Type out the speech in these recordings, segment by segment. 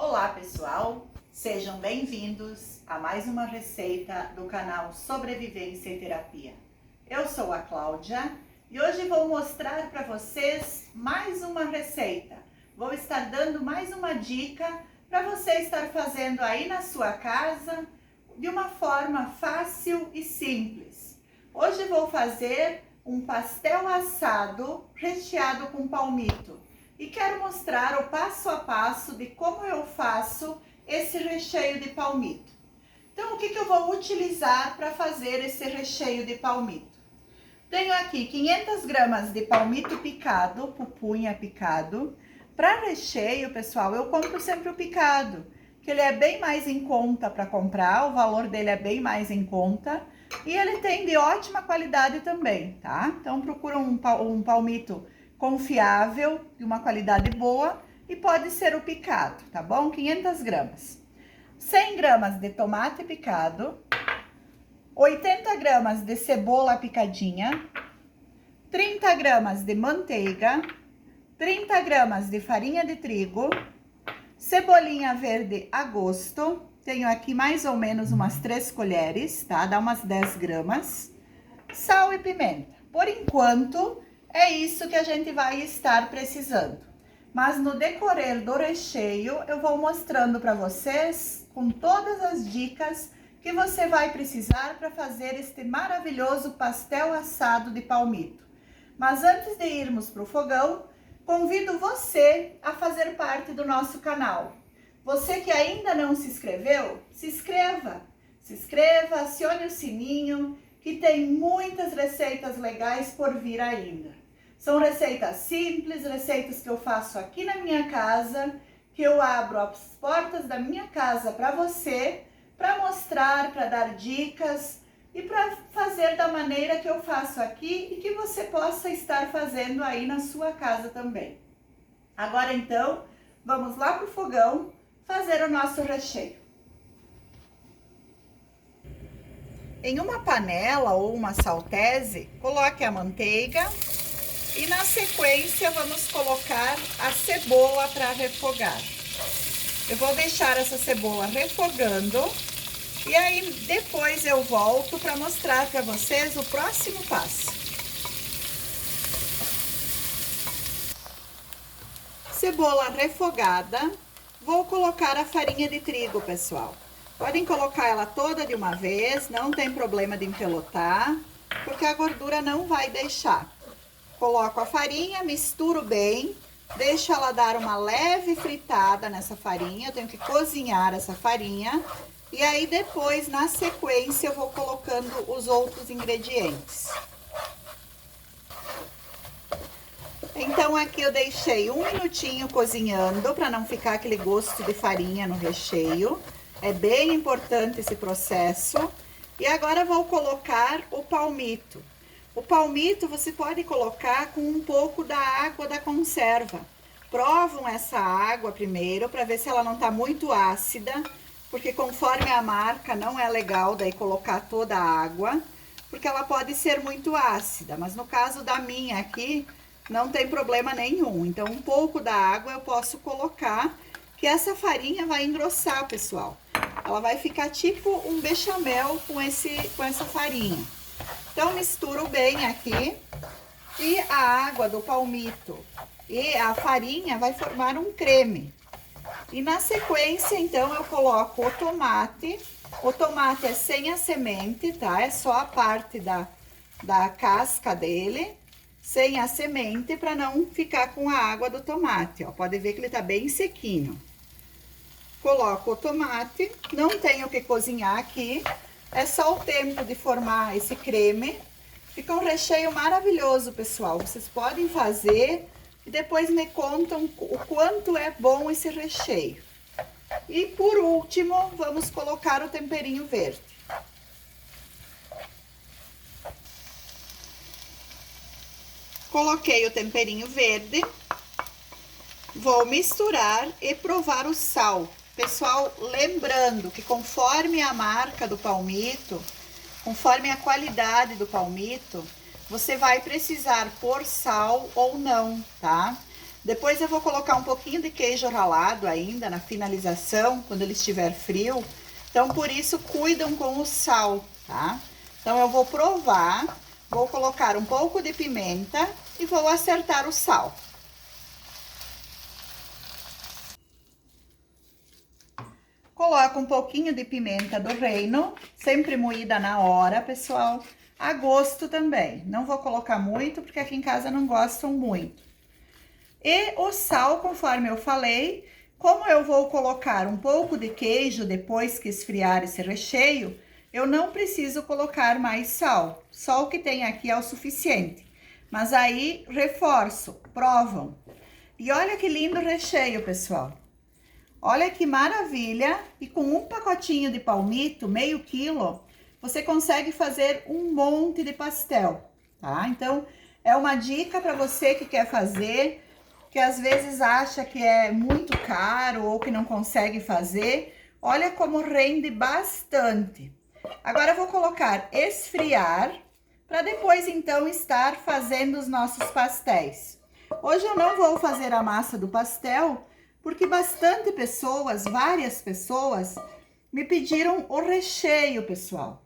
Olá pessoal, sejam bem-vindos a mais uma receita do canal Sobrevivência e Terapia. Eu sou a Cláudia e hoje vou mostrar para vocês mais uma receita. Vou estar dando mais uma dica para você estar fazendo aí na sua casa de uma forma fácil e simples. Hoje vou fazer um pastel assado recheado com palmito. E quero mostrar o passo a passo de como eu faço esse recheio de palmito. Então, o que eu vou utilizar para fazer esse recheio de palmito? Tenho aqui 500 gramas de palmito picado, pupunha picado. Para recheio, pessoal, eu compro sempre o picado, que ele é bem mais em conta para comprar, o valor dele é bem mais em conta. E ele tem de ótima qualidade também, tá? Então, procura um palmito confiável, de uma qualidade boa, e pode ser o picado, tá bom? 500 gramas. 100 gramas de tomate picado, 80 gramas de cebola picadinha, 30 gramas de manteiga, 30 gramas de farinha de trigo, cebolinha verde a gosto, tenho aqui mais ou menos umas 3 colheres, tá? Dá umas 10 gramas, sal e pimenta. Por enquanto, é isso que a gente vai estar precisando. Mas no decorrer do recheio, eu vou mostrando para vocês com todas as dicas que você vai precisar para fazer este maravilhoso pastel assado de palmito. Mas antes de irmos para o fogão, convido você a fazer parte do nosso canal. Você que ainda não se inscreveu, se inscreva. Se inscreva, acione o sininho, que tem muitas receitas legais por vir ainda. São receitas simples, receitas que eu faço aqui na minha casa, que eu abro as portas da minha casa para você, para mostrar, para dar dicas e para fazer da maneira que eu faço aqui e que você possa estar fazendo aí na sua casa também. Agora então, vamos lá para o fogão fazer o nosso recheio. Em uma panela ou uma saltese, coloque a manteiga e na sequência vamos colocar a cebola para refogar. Eu vou deixar essa cebola refogando e aí depois eu volto para mostrar para vocês o próximo passo. Cebola refogada, vou colocar a farinha de trigo, pessoal. Podem colocar ela toda de uma vez, não tem problema de empelotar, porque a gordura não vai deixar. Coloco a farinha, misturo bem, deixo ela dar uma leve fritada nessa farinha, eu tenho que cozinhar essa farinha. E aí depois, na sequência, eu vou colocando os outros ingredientes. Então, aqui eu deixei 1 minutinho cozinhando, para não ficar aquele gosto de farinha no recheio. É bem importante esse processo. E agora vou colocar o palmito. O palmito você pode colocar com um pouco da água da conserva. Provam essa água primeiro para ver se ela não tá muito ácida, porque conforme a marca não é legal daí colocar toda a água, porque ela pode ser muito ácida. Mas no caso da minha aqui, não tem problema nenhum. Então, um pouco da água eu posso colocar, que essa farinha vai engrossar, pessoal. Ela vai ficar tipo um bechamel com essa farinha. Então, misturo bem aqui e a água do palmito e a farinha vai formar um creme. E na sequência, então, eu coloco o tomate. O tomate é sem a semente, tá? É só a parte da casca dele, sem a semente, para não ficar com a água do tomate, ó. Pode ver que ele tá bem sequinho. Coloco o tomate, não tenho que cozinhar aqui, é só o tempo de formar esse creme. Fica um recheio maravilhoso, pessoal. Vocês podem fazer e depois me contam o quanto é bom esse recheio. E por último, vamos colocar o temperinho verde. Coloquei o temperinho verde. Vou misturar e provar o sal. Pessoal, lembrando que conforme a marca do palmito, conforme a qualidade do palmito, você vai precisar pôr sal ou não, tá? Depois eu vou colocar um pouquinho de queijo ralado ainda na finalização, quando ele estiver frio. Então, por isso, cuidam com o sal, tá? Então, eu vou provar, vou colocar um pouco de pimenta e vou acertar o sal. Coloco um pouquinho de pimenta do reino, sempre moída na hora, pessoal. A gosto também. Não vou colocar muito, porque aqui em casa não gostam muito. E o sal, conforme eu falei, como eu vou colocar um pouco de queijo depois que esfriar esse recheio, eu não preciso colocar mais sal. Só o que tem aqui é o suficiente. Mas aí, reforço, provam. E olha que lindo recheio, pessoal. Olha que maravilha! E com um pacotinho de palmito, meio quilo, você consegue fazer um monte de pastel, tá? Então, é uma dica para você que quer fazer, que às vezes acha que é muito caro ou que não consegue fazer. Olha como rende bastante. Agora, eu vou colocar esfriar, para depois, então, estar fazendo os nossos pastéis. Hoje eu não vou fazer a massa do pastel, porque bastante pessoas, várias pessoas, me pediram o recheio, pessoal.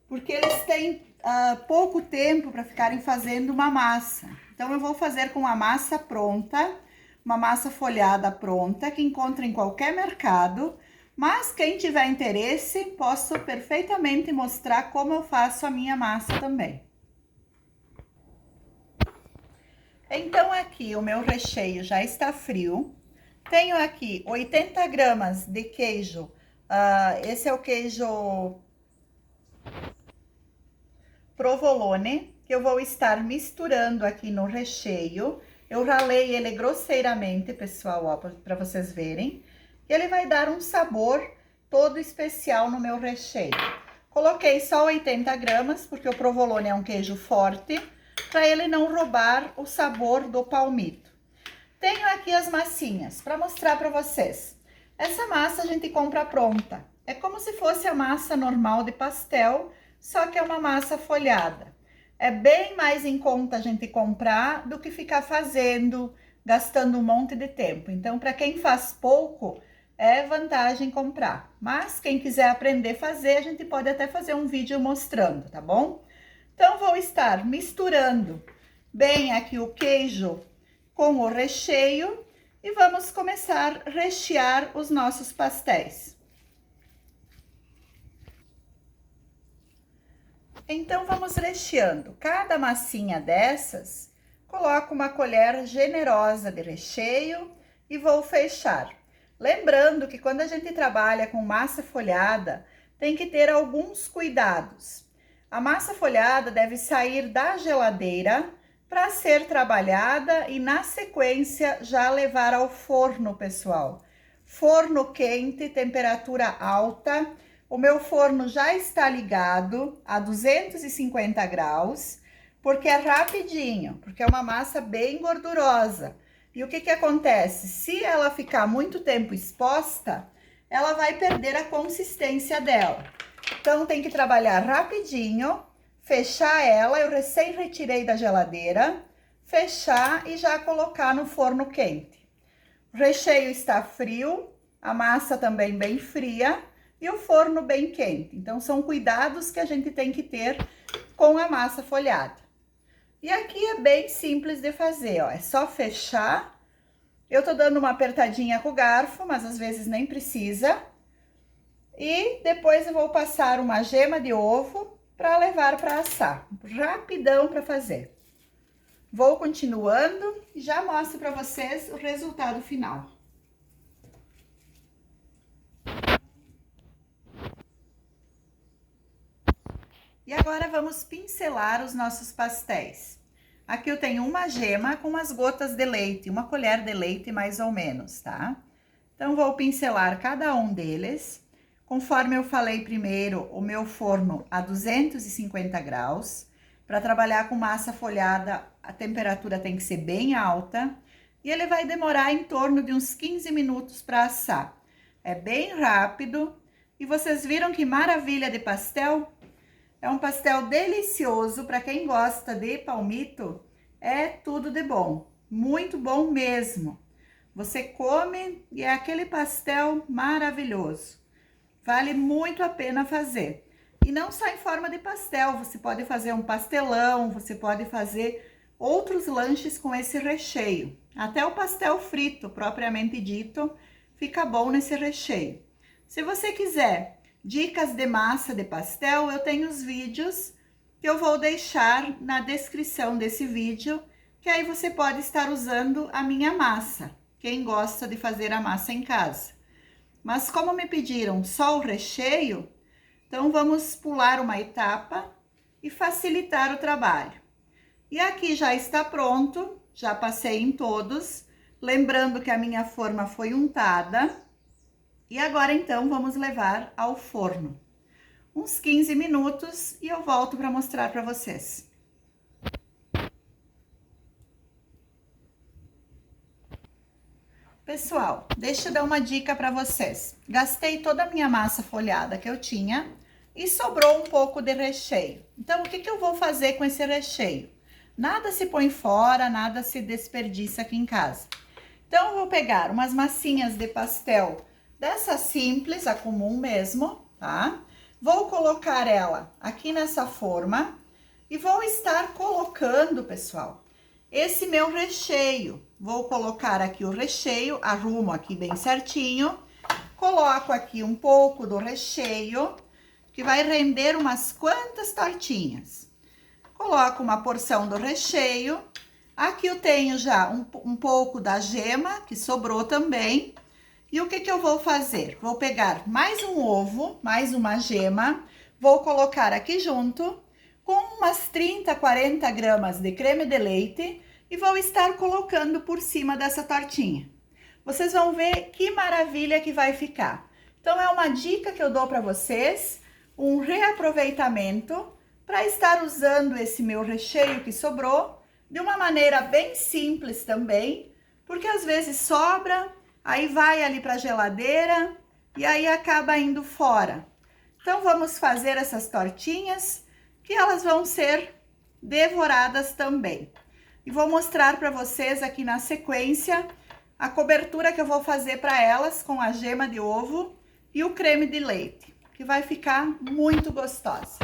Porque eles têm pouco tempo para ficarem fazendo uma massa. Então, eu vou fazer com a massa pronta, uma massa folhada pronta, que encontra em qualquer mercado. Mas quem tiver interesse, posso perfeitamente mostrar como eu faço a minha massa também. Então, aqui o meu recheio já está frio. Tenho aqui 80 gramas de queijo, esse é o queijo provolone, que eu vou estar misturando aqui no recheio. Eu ralei ele grosseiramente, pessoal, ó, para vocês verem. E ele vai dar um sabor todo especial no meu recheio. Coloquei só 80 gramas, porque o provolone é um queijo forte, para ele não roubar o sabor do palmito. Tenho aqui as massinhas para mostrar para vocês. Essa massa a gente compra pronta. É como se fosse a massa normal de pastel, só que é uma massa folhada. É bem mais em conta a gente comprar do que ficar fazendo, gastando um monte de tempo. Então, para quem faz pouco, é vantagem comprar. Mas quem quiser aprender a fazer, a gente pode até fazer um vídeo mostrando, tá bom? Então, vou estar misturando bem aqui o queijo com o recheio e vamos começar a rechear os nossos pastéis. Então, vamos recheando. Cada massinha dessas, coloco uma colher generosa de recheio e vou fechar. Lembrando que quando a gente trabalha com massa folhada, tem que ter alguns cuidados. A massa folhada deve sair da geladeira para ser trabalhada e, na sequência, já levar ao forno, pessoal. Forno quente, temperatura alta. O meu forno já está ligado a 250 graus, porque é rapidinho, porque é uma massa bem gordurosa. E o que que acontece? Se ela ficar muito tempo exposta, ela vai perder a consistência dela. Então, tem que trabalhar rapidinho, fechar ela, eu recém retirei da geladeira, fechar e já colocar no forno quente. O recheio está frio, a massa também bem fria e o forno bem quente. Então, são cuidados que a gente tem que ter com a massa folhada. E aqui é bem simples de fazer, ó, é só fechar. Eu tô dando uma apertadinha com o garfo, mas às vezes nem precisa. E depois eu vou passar uma gema de ovo para levar para assar. Rapidão para fazer. Vou continuando e já mostro para vocês o resultado final. E agora vamos pincelar os nossos pastéis. Aqui eu tenho uma gema com umas gotas de leite, uma colher de leite mais ou menos, tá? Então, vou pincelar cada um deles. Conforme eu falei primeiro, o meu forno a 250 graus. Para trabalhar com massa folhada, a temperatura tem que ser bem alta. E ele vai demorar em torno de uns 15 minutos para assar. É bem rápido. E vocês viram que maravilha de pastel? É um pastel delicioso para quem gosta de palmito. É tudo de bom. muito bom mesmo. Você come e é aquele pastel maravilhoso. Vale muito a pena fazer. E não só em forma de pastel, você pode fazer um pastelão, você pode fazer outros lanches com esse recheio. Até o pastel frito, propriamente dito, fica bom nesse recheio. Se você quiser dicas de massa de pastel, eu tenho os vídeos que eu vou deixar na descrição desse vídeo, que aí você pode estar usando a minha massa, quem gosta de fazer a massa em casa. Mas como me pediram só o recheio, então vamos pular uma etapa e facilitar o trabalho. E aqui já está pronto, já passei em todos, lembrando que a minha forma foi untada. E agora então vamos levar ao forno. Uns 15 minutos e eu volto para mostrar para vocês. Pessoal, deixa eu dar uma dica para vocês. Gastei toda a minha massa folhada que eu tinha e sobrou um pouco de recheio. Então, o que eu vou fazer com esse recheio? Nada se põe fora, nada se desperdiça aqui em casa. Então, eu vou pegar umas massinhas de pastel dessa simples, a comum mesmo, tá? Vou colocar ela aqui nessa forma e vou estar colocando, pessoal, esse meu recheio. Vou colocar aqui o recheio, arrumo aqui bem certinho, coloco aqui um pouco do recheio, que vai render umas quantas tortinhas. Coloco uma porção do recheio, aqui eu tenho já um pouco da gema, que sobrou também. E o que eu vou fazer? Vou pegar mais um ovo, mais uma gema, vou colocar aqui junto com umas 30, 40 gramas de creme de leite e vou estar colocando por cima dessa tortinha. Vocês vão ver que maravilha que vai ficar. Então, é uma dica que eu dou para vocês, um reaproveitamento para estar usando esse meu recheio que sobrou de uma maneira bem simples também, porque às vezes sobra, aí vai ali para a geladeira e aí acaba indo fora. Então, vamos fazer essas tortinhas que elas vão ser devoradas também. E vou mostrar para vocês aqui na sequência a cobertura que eu vou fazer para elas com a gema de ovo e o creme de leite, que vai ficar muito gostosa.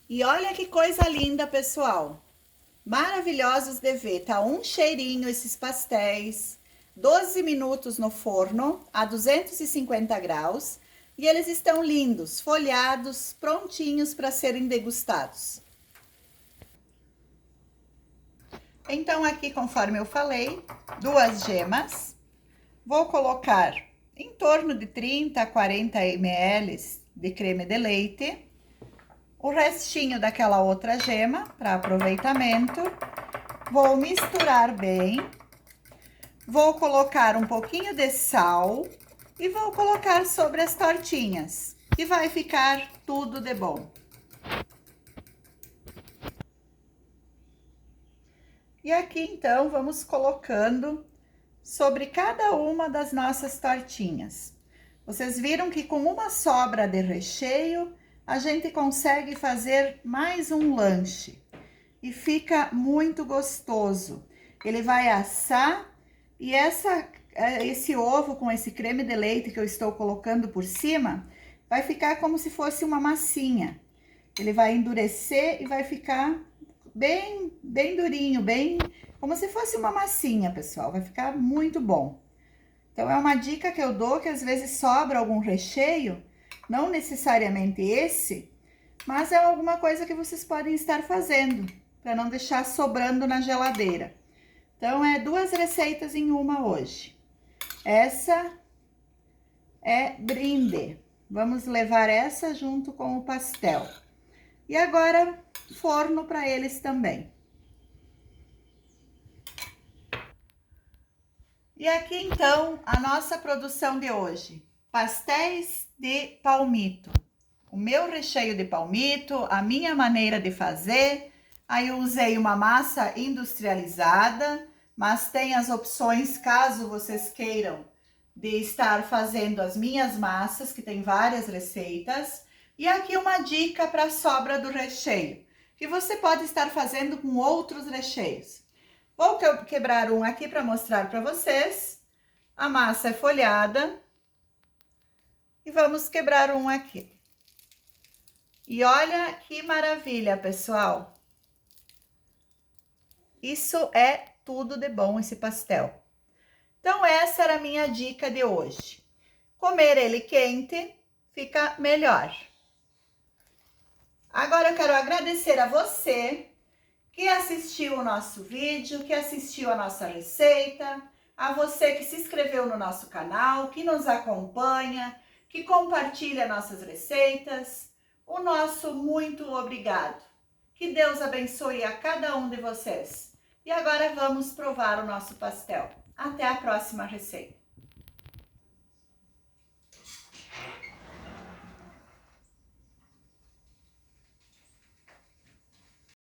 E olha que coisa linda, pessoal! Maravilhosos de ver, tá um cheirinho esses pastéis, 12 minutos no forno a 250 graus e eles estão lindos, folhados, prontinhos para serem degustados. Então aqui, conforme eu falei, 2 gemas, vou colocar em torno de 30 a 40 ml de creme de leite, o restinho daquela outra gema para aproveitamento, vou misturar bem, vou colocar um pouquinho de sal e vou colocar sobre as tortinhas, que vai ficar tudo de bom. E aqui então vamos colocando sobre cada uma das nossas tortinhas. Vocês viram que com uma sobra de recheio, a gente consegue fazer mais um lanche e fica muito gostoso. Ele vai assar e esse ovo com esse creme de leite que eu estou colocando por cima, vai ficar como se fosse uma massinha. Ele vai endurecer e vai ficar bem durinho, bem como se fosse uma massinha, pessoal. Vai ficar muito bom. Então, é uma dica que eu dou, que às vezes sobra algum recheio, não necessariamente esse, mas é alguma coisa que vocês podem estar fazendo, para não deixar sobrando na geladeira. Então, é 2 receitas em uma hoje. Essa é brinde. Vamos levar essa junto com o pastel. E agora, forno para eles também. E aqui, então, a nossa produção de hoje. Pastéis de palmito. O meu recheio de palmito, a minha maneira de fazer. Aí eu usei uma massa industrializada, mas tem as opções, caso vocês queiram, de estar fazendo as minhas massas, que tem várias receitas. E aqui uma dica para a sobra do recheio, que você pode estar fazendo com outros recheios. Vou quebrar um aqui para mostrar para vocês. A massa é folhada. E vamos quebrar um aqui. E olha que maravilha, pessoal. Isso é tudo de bom, esse pastel. Então, essa era a minha dica de hoje. Comer ele quente fica melhor. Agora eu quero agradecer a você que assistiu o nosso vídeo, que assistiu a nossa receita, a você que se inscreveu no nosso canal, que nos acompanha, que compartilha nossas receitas. O nosso muito obrigado. Que Deus abençoe a cada um de vocês. E agora vamos provar o nosso pastel. Até a próxima receita.